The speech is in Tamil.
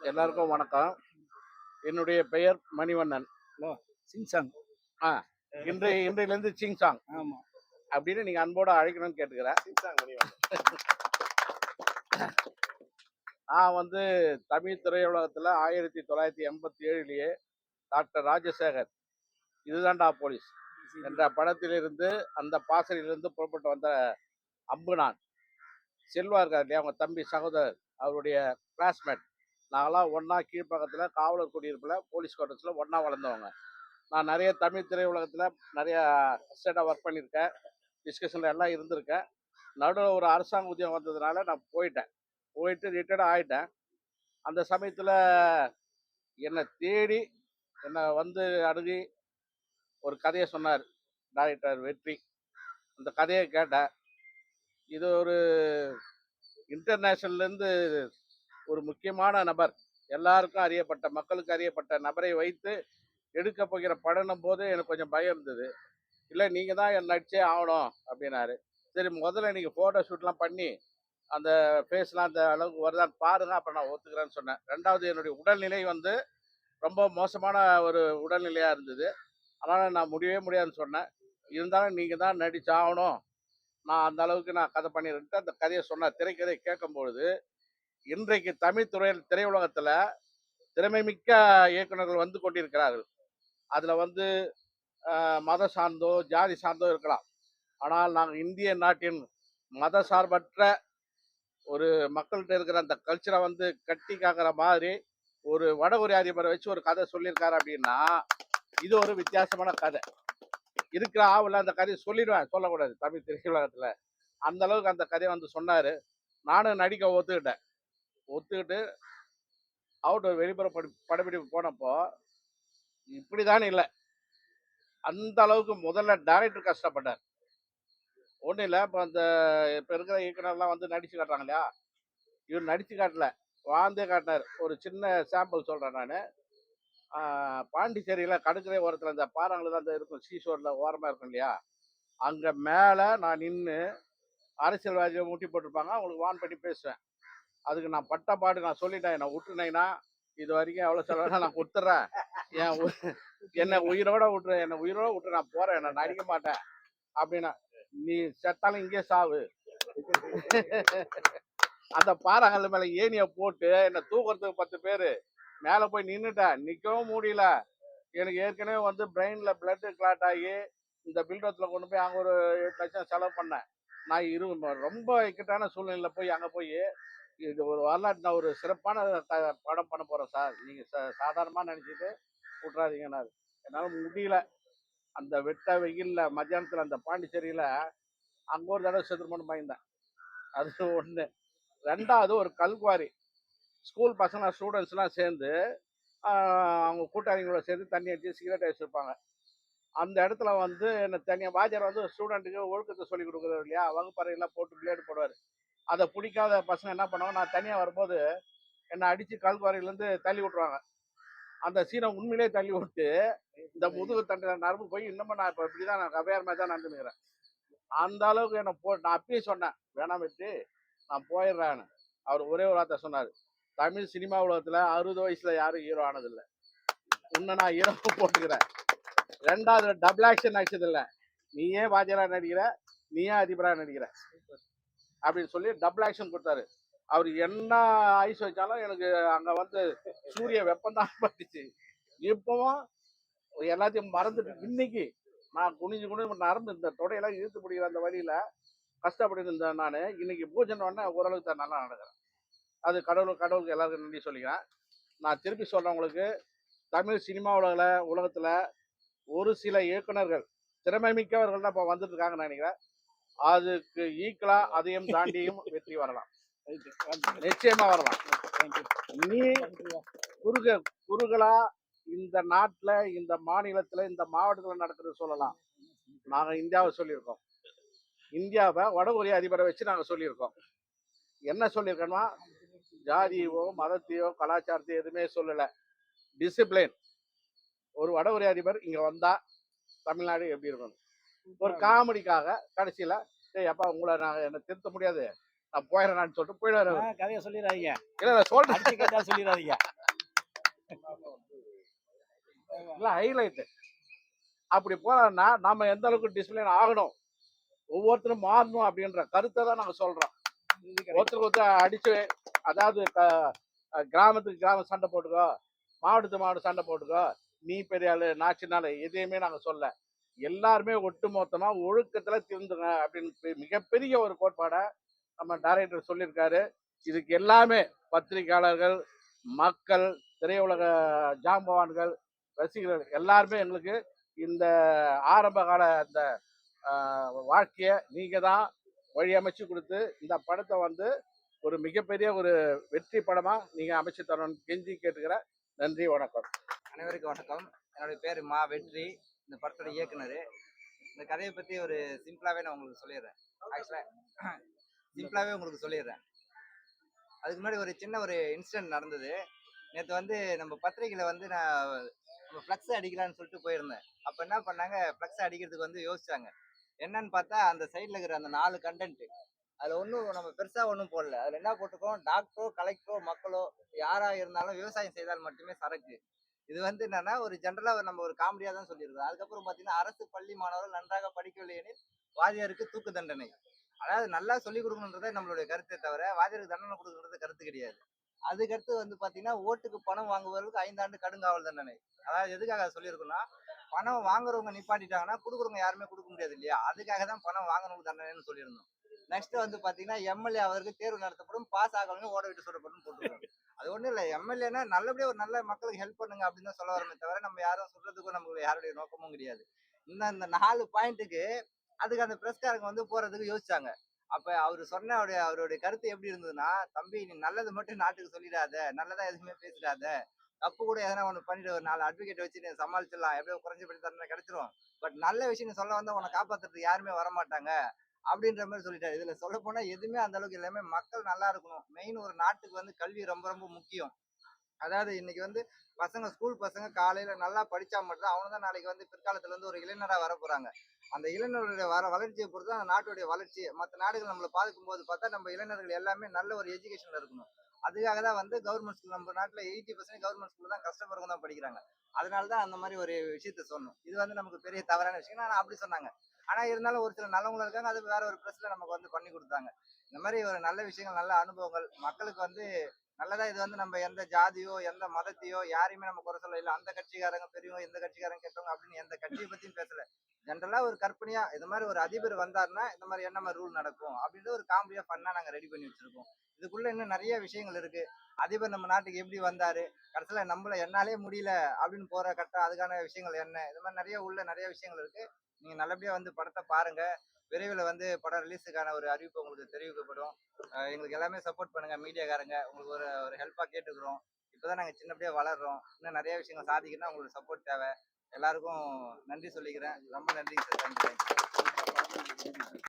எல்லாருக்கும் வணக்கம். என்னுடைய பெயர் மணிவண்ணன். ஹலோ சிங்சாங். ஆ இன்றையிலேருந்து சிங் சாங் ஆமாம். அப்படின்னு நீங்கள் அன்போடு அழைக்கணும்னு கேட்டுக்கிறேன். சிங்சாங் மணிவண்ணன். நான் வந்து தமிழ் திரையுலகத்தில் 1987 டாக்டர் ராஜசேகர் இதுதான்டா போலீஸ் என்ற படத்திலிருந்து அந்த பாசறையிலிருந்து புறப்பட்டு வந்த அம்பு நான். செல்வா இருக்கார் இல்லையா, அவங்க தம்பி சகோதரர், அவருடைய கிளாஸ்மேட். நாங்களாம் ஒன்றா கீழ்ப்பக்கத்தில் காவலர் குடியிருப்பில் போலீஸ் குவார்ட்டர்ஸில் ஒன்றா வளர்ந்தவங்க. நான் நிறைய தமிழ் திரையுலகத்தில் நிறைய அசிஸ்டண்டாக ஒர்க் பண்ணியிருக்கேன், டிஸ்கஷனில் எல்லாம் இருந்திருக்கேன். நடுவில் ஒரு அரசாங்க உத்தியோகம் வந்ததுனால நான் போயிட்டு ரிட்டையர்ட் ஆகிட்டேன். அந்த சமயத்தில் என்னை தேடி என்னை வந்து அணுகி ஒரு கதையை சொன்னார் டைரக்டர் வெற்றி. அந்த கதையை கேட்டேன். இது ஒரு இன்டர்நேஷ்னல்லேருந்து ஒரு முக்கியமான நபர், எல்லாருக்கும் அறியப்பட்ட, மக்களுக்கு அறியப்பட்ட நபரை வைத்து எடுக்க போகிற படணும் போது எனக்கு கொஞ்சம் பயம் இருந்தது. இல்லை, நீங்கள் தான் என் நடிச்சே ஆகணும் அப்படின்னாரு. சரி, முதல்ல நீங்கள் ஃபோட்டோ ஷூட்லாம் பண்ணி அந்த ஃபேஸ்லாம் அந்த அளவுக்கு வருதான்னு பாருங்க, அப்புறம் நான் ஒத்துக்கிறேன்னு சொன்னேன். ரெண்டாவது, என்னுடைய உடல்நிலை வந்து ரொம்ப மோசமான ஒரு உடல்நிலையாக இருந்தது. அதனால் நான் முடியவே முடியாதுன்னு சொன்னேன். இருந்தாலும் நீங்கள் தான் நடிச்சாகணும், நான் அந்த அளவுக்கு நான் கதை பண்ணியிருக்கேன். அந்த கதையை சொன்னார். திரைக்கதையை கேட்கும்பொழுது இன்றைக்கு தமிழ் திரையுலகத்தில் திறமை மிக்க இயக்குநர்கள் வந்து கொண்டிருக்கிறார்கள். அதில் வந்து மத சார்ந்தோ ஜாதி சார்ந்தோ இருக்கலாம். ஆனால் நாங்கள் இந்திய நாட்டின் மத சார்பற்ற ஒரு மக்கள்கிட்ட இருக்கிற அந்த கல்ச்சரை வந்து கட்டி காக்கிற மாதிரி ஒரு வடகொரிய அதிபரை வச்சு ஒரு கதை சொல்லியிருக்காரு அப்படின்னா இது ஒரு வித்தியாசமான கதை. இருக்கிற ஆவில் அந்த கதையை சொல்லிடுவேன், சொல்லக்கூடாது தமிழ் திரையுலகத்தில். அந்த அளவுக்கு அந்த கதையை வந்து சொன்னார். நானும் நடிக்க ஒத்துக்கிட்டு அவுட் வெளிப்புற படப்பிடிப்பு போனப்போ இப்படிதான் இல்லை, அந்த அளவுக்கு முதல்ல டைரக்டர் கஷ்டப்பட்டார். ஒன்றும் இல்லை, இப்போ இருக்கிற இயக்குனர்லாம் வந்து நடிச்சு காட்டுறாங்க இல்லையா, இவர் நடிச்சு காட்டல, வாழ்ந்தே காட்டினார். ஒரு சின்ன சாம்பிள் சொல்கிறேன் நான். பாண்டிச்சேரியில் கடற்கரை ஓரத்தில் இந்த பாறாங்களை தான் அந்த இருக்கும், சீஷோரில் ஓரமாக இருக்கும் இல்லையா, அங்கே மேலே நான் நின்று அரசியல்வாதியை முட்டி போட்டிருப்பாங்க, அவங்களுக்கு வான் பண்ணி பேசுவேன். அதுக்கு நான் பட்ட பாடு நான் சொல்லிட்டேன், என்னை விட்டுனேன்னா இது வரைக்கும் எவ்வளோ செலவு நான் கொடுத்துட்றேன், என்னை உயிரோட விட்டுரு, நான் போகிறேன், நான் நடிக்க மாட்டேன் அப்படின்னா. நீ செத்தாலும் இங்கே சாவு. அந்த பாறாங்கல் மேலே ஏனியை போட்டு என்னை தூக்குறதுக்கு 10 பேர் மேலே போய் நின்றுட்டேன். நிற்கவும் முடியல. எனக்கு ஏற்கனவே வந்து பிரெயினில் பிளட்டு கிளாட் ஆகி இந்த பில்டத்தில் கொண்டு போய் அங்கே ஒரு 8 லட்சம் செலவு பண்ணேன். நான் ரொம்ப இக்கட்டான சூழ்நிலையில் போய் அங்கே போய் இது ஒரு வரலாற்று, நான் ஒரு சிறப்பான படம் பண்ண போகிறேன் சார், நீங்கள் சாதாரணமாக நினச்சிட்டு விட்றாதீங்கன்னாரு. என்னால் முடியல. அந்த வெட்ட வெயிலில் மத்தியானத்தில் அந்த பாண்டிச்சேரியில் அங்கே ஒரு தடவை செத்துருமோன்னு பயந்தேன். அது ஒன்று. ரெண்டாவது, ஒரு கல்குவாரி ஸ்கூல் பசங்க ஸ்டூடெண்ட்ஸ்லாம் சேர்ந்து அவங்க கூட்டாளிங்களோட சேர்ந்து தண்ணி அடிச்சு சிகரெட் வச்சுருப்பாங்க. அந்த இடத்துல வந்து என்ன தனியாக வாத்தியார் வந்து ஸ்டூடெண்ட்டுக்கு ஒழுக்கத்தை சொல்லி கொடுக்குறது இல்லையா, வகுப்பறையெல்லாம் போட்டு பிளேடு போடுவார். அதை பிடிக்காத பசங்க என்ன பண்ணுவாங்க, நான் தனியாக வரும்போது என்னை அடித்து கல்குவாரியிலேருந்து தள்ளி விட்ருவாங்க. அந்த சீனை உண்மையிலே தள்ளி விட்டு இந்த முதுகு தண்டில் நரம்பு போய் இன்னமும் நான் இப்போ இப்படி தான், நான் கவையார் மாதிரி தான் நடந்துக்கிறேன். அந்த அளவுக்கு என்னை நான் அப்பயே சொன்னேன், வேணாம் வெற்றி, நான் போயிடுறேன்னு. அவர் ஒரே ஒரு வார்த்தை சொன்னார், தமிழ் சினிமா உலகத்தில் 60 வயசுல யாரும் ஹீரோ ஆனதில்லை, உன்னை நான் ஹீரோ போட்டுக்கிறேன். ரெண்டாவது, டபுள் ஆக்ஷன் நடிச்சதில்லை, நீயே வாத்தியாரா நடிக்கிற, நீயே அதிபரா நடிக்கிற அப்படின்னு சொல்லி டபுள் ஆக்ஷன் கொடுத்தாரு. அவர் என்ன ஐஸ் வச்சாலும் எனக்கு அங்கே வந்து சூரிய வெப்பம் தான் பட்டுச்சு. இப்போவும் எல்லாத்தையும் மறந்துட்டு இன்னைக்கு நான் குனிஞ்சு நரம்பு இந்த தொடையெல்லாம் இழுத்து பிடிக்கிற அந்த வழியில கஷ்டப்பட்டு இருந்தேன். நான் இன்னைக்கு பூஜை ஓரளவுக்கு தான் நல்லா நடக்கிறேன். அது கடவுளுக்கு எல்லாருக்கும் நன்றி சொல்லிக்கிறேன். நான் திருப்பி சொல்றவங்களுக்கு, தமிழ் சினிமா உலகத்துல ஒரு சில இயக்குனர்கள் திறமை மிக்கவர்கள் தான் இப்போ வந்துட்டு இருக்காங்கன்னு நினைக்கிறேன். அதுக்கு ஈக்குவலா அதையும் தாண்டியும் வெற்றி வரலாம், நிச்சயமா வரலாம். நீ குறுகளா இந்த நாட்டுல, இந்த மாநிலத்துல, இந்த மாவட்டத்துல நடக்கிறது சொல்லலாம். நாங்க இந்தியாவை சொல்லியிருக்கோம், இந்தியாவை வடகொரிய அதிபரை வச்சு நாங்க சொல்லியிருக்கோம். என்ன சொல்லியிருக்கோம்னா, ஜாதியோ மதத்தையோ கலாச்சாரத்தையோ எதுவுமே சொல்லல, டிசிப்ளின். ஒரு வடகொரிய அதிபர் இங்க வந்தா தமிழ்நாடு எப்படி இருக்கணும், ஒரு காமெடிக்காக கடைசியில, டேய் அப்பா, உங்களை நான் என்ன திருத்த முடியாது, நான் போயிடுறேன்னு சொல்லிட்டு போயிடுவாரு அவரு. கதையை சொல்லிடாதீங்க, இல்ல இல்ல சொல்றேன் அடிச்சு கேட்டா சொல்லிடாதீங்க. இல்ல ஹைலைட். அப்படி போறாருன்னா நாம எந்த அளவுக்கு டிசிப்ளின் ஆகணும், ஒவ்வொருத்தரும் மாறணும் அப்படின்ற கருத்தை தான் நாங்க சொல்றோம். ஒருத்தருக்கு ஒருத்தர் அடிச்சு, அதாவது கிராமத்துக்கு கிராமம் சண்டை போட்டுக்கோ, மாவட்டத்துக்கு மாவட்டம் சண்டை போட்டுக்கோ, நீ பெரிய ஆளு நான் சின்ன ஆளு எதையுமே நாங்க சொல்ல. எல்லாருமே ஒட்டுமொத்தமா ஒழுக்கத்துல திருந்துங்க அப்படின்னு மிகப்பெரிய ஒரு கோட்பாடை நம்ம டைரக்டர் சொல்லியிருக்காரு. இதுக்கு எல்லாமே பத்திரிகையாளர்கள், மக்கள், திரையுலக ஜாம்பவான்கள், ரசிகர்கள் எல்லாருமே எங்களுக்கு இந்த ஆரம்ப கால இந்த வாழ்க்கைய நீங்க தான் வழி அமைச்சு கொடுத்து இந்த படத்தை வந்து ஒரு மிகப்பெரிய ஒரு வெற்றி படமா நீங்க அமைச்சு தரணும்னு கெஞ்சி கேட்டுக்கிறேன். நன்றி, வணக்கம். அனைவருக்கும் வணக்கம். என்னுடைய பேர் மா வெற்றி, இந்த படத்தோட இயக்குனர். இந்த கதையை பற்றி ஒரு சிம்பிளாகவே நான் உங்களுக்கு சொல்லிடுறேன். ஆக்சுவலாக சிம்பிளாகவே உங்களுக்கு சொல்லிடுறேன். அதுக்கு முன்னாடி ஒரு சின்ன ஒரு இன்சிடென்ட் நடந்தது. நேற்று வந்து நம்ம பத்திரிகையில் வந்து நம்ம ஃப்ளக்ஸ் அடிக்கலான்னு சொல்லிட்டு போயிருந்தேன். அப்போ என்ன பண்ணாங்க, ஃப்ளக்ஸ் அடிக்கிறதுக்கு வந்து யோசிச்சாங்க. என்னன்னு பார்த்தா அந்த சைடில் இருக்கிற அந்த 4 கண்டென்ட் அதில் ஒன்றும் நம்ம பெருசாக ஒன்றும் போடல. அதில் என்ன போட்டிருக்கோம், டாக்டரோ கலெக்டரோ மக்களோ யாராக இருந்தாலும் விவசாயம் செய்தால் மட்டுமே சரக்கு. இது வந்து என்னன்னா ஒரு ஜென்ரலா நம்ம ஒரு காமெடியா தான் சொல்லியிருக்கோம். அதுக்கப்புறம் பாத்தீங்கன்னா, அரசு பள்ளி மாணவர்கள் நன்றாக படிக்கவில்லை எனில் வாத்தியாருக்கு தூக்கு தண்டனை. அதாவது நல்லா சொல்லிக் கொடுக்கணுன்றதே நம்மளுடைய கருத்தை தவிர வாத்தியாருக்கு தண்டனை கொடுக்கறது கருத்து கிடையாது. அதுக்கடுத்து வந்து பாத்தீங்கன்னா, ஓட்டுக்கு பணம் வாங்குவதற்கு 5 ஆண்டு கடுங்காவல் தண்டனை. அதாவது எதுக்காக சொல்லியிருக்கோம்னா, பணம் வாங்குறவங்க நிப்பாட்டிட்டாங்கன்னா கொடுக்குறவங்க யாருமே கொடுக்க முடியாது இல்லையா? அதுக்காக தான் பணம் வாங்குறவங்க தண்டனைன்னு சொல்லியிருந்தோம். நெக்ஸ்ட் வந்து பாத்தீங்கன்னா, எம்எல்ஏ அவருக்கு தேர்வு நடத்தப்படும், பாஸ் ஆகவங்க ஓட விட்டு சுடப்படும் போட்டுருக்கோம். அது ஒண்ணும் இல்லை, எம்எல்ஏனா நல்லபடியா ஒரு நல்ல மக்களுக்கு ஹெல்ப் பண்ணுங்க அப்படின்னு தான் சொல்ல வரமே தவிர நம்ம யாரும் சொல்றதுக்கும் நமக்கு யாருடைய நோக்கமும் கிடையாது. இந்த 4 பாயிண்ட்டுக்கு அதுக்கு அந்த பிரஸ்காரங்க வந்து போறதுக்கு யோசிச்சாங்க. அப்ப அவரு சொன்ன அவருடைய கருத்து எப்படி இருந்ததுன்னா, தம்பி நீ நல்லது மட்டும் நாட்டுக்கு சொல்லிடாத, நல்லதா எதுவுமே பேசிடாத, தப்பு கூட எதனா ஒண்ணு பண்ணிட்டு ஒரு 4 அட்வொகேட் வச்சு நீ சமாளிச்சிடலாம், எப்படியோ குறைஞ்சபடி தண்டனை கிடைச்சிரும். பட் நல்ல விஷயம் நீ சொல்ல வந்தா உன்னை காப்பாத்துறதுக்கு யாருமே வரமாட்டாங்க அப்படின்ற மாதிரி சொல்லிட்டாரு. இதுல சொல்ல போனா எதுவுமே அந்த அளவுக்கு எல்லாமே மக்கள் நல்லா இருக்கணும். மெயின் ஒரு நாட்டுக்கு வந்து கல்வி ரொம்ப ரொம்ப முக்கியம். அதாவது இன்னைக்கு வந்து பசங்க ஸ்கூல் பசங்க காலையில நல்லா படிச்சா மட்டும் அவனு தான் நாளைக்கு வந்து பிற்காலத்துல வந்து ஒரு இளைஞரா வர போறாங்க. அந்த இளைஞருடைய வளர்ச்சியை பொறுத்து அந்த நாட்டுடைய வளர்ச்சி. மற்ற நாடுகள் நம்மளை பார்க்கும் போது பார்த்தா நம்ம இளைஞர்கள் எல்லாமே நல்ல ஒரு எஜுகேஷன்ல இருக்கணும். அதுக்காக தான் வந்து கவர்மெண்ட் ஸ்கூல் நம்ம நாட்டுல 80% கவர்மெண்ட் ஸ்கூல்ல தான் கஷ்டப்படுறவங்க தான் படிக்கிறாங்க. அதனாலதான் அந்த மாதிரி ஒரு விஷயத்த சொன்னோம். இது வந்து நமக்கு பெரிய தவறான விஷயம். ஆனா அப்படி சொன்னாங்க. ஆனா இருந்தாலும் ஒரு சில நல்லவங்களும் இருக்காங்க. அது வேற ஒரு பிரஸ்ல நமக்கு வந்து பண்ணி கொடுத்தாங்க. இந்த மாதிரி ஒரு நல்ல விஷயங்கள், நல்ல அனுபவங்கள் மக்களுக்கு வந்து நல்லதா. இது வந்து நம்ம எந்த ஜாதியோ எந்த மதத்தையோ யாரையுமே நம்ம குறை சொல்ல இல்லை. அந்த கட்சிக்காரங்க பெரியவங்க, இந்த கட்சிக்காரங்க கெட்டவங்க அப்படின்னு எந்த கட்சியை பத்தியும் பேசல. ஜென்ரலா ஒரு கற்பனையா இந்த மாதிரி ஒரு அதிபர் வந்தாருன்னா இந்த மாதிரி என்ன மாதிரி ரூல் நடக்கும் அப்படின்னு ஒரு காமெடியா பண்ணா நாங்க ரெடி பண்ணி வச்சிருக்கோம். இதுக்குள்ள இன்னும் நிறைய விஷயங்கள் இருக்கு. அதிபர் நம்ம நாட்டுக்கு எப்படி வந்தாரு, கடைசியில நம்மள என்னாலே முடியல அப்படின்னு போற கட்டம், அதுக்கான விஷயங்கள் என்ன, இது மாதிரி நிறைய விஷயங்கள் இருக்கு. நீங்க நல்லபடியா வந்து படத்தை பாருங்க. விரைவில் வந்து படம் ரிலீஸுக்கான ஒரு அறிவிப்பு உங்களுக்கு தெரிவிக்கப்படும். எங்களுக்கு எல்லாமே சப்போர்ட் பண்ணுங்க மீடியாக்காரங்க. உங்களுக்கு ஒரு ஒரு ஹெல்ப்பாக கேட்டுக்கிறோம். இப்போதான் நாங்கள் சின்னபடியா வளர்றோம். இன்னும் நிறைய விஷயங்கள் சாதிக்கணும்னா உங்களுக்கு சப்போர்ட் தேவை. எல்லாருக்கும் நன்றி சொல்லிக்கிறேன். ரொம்ப நன்றி சார். தேங்க்யூ.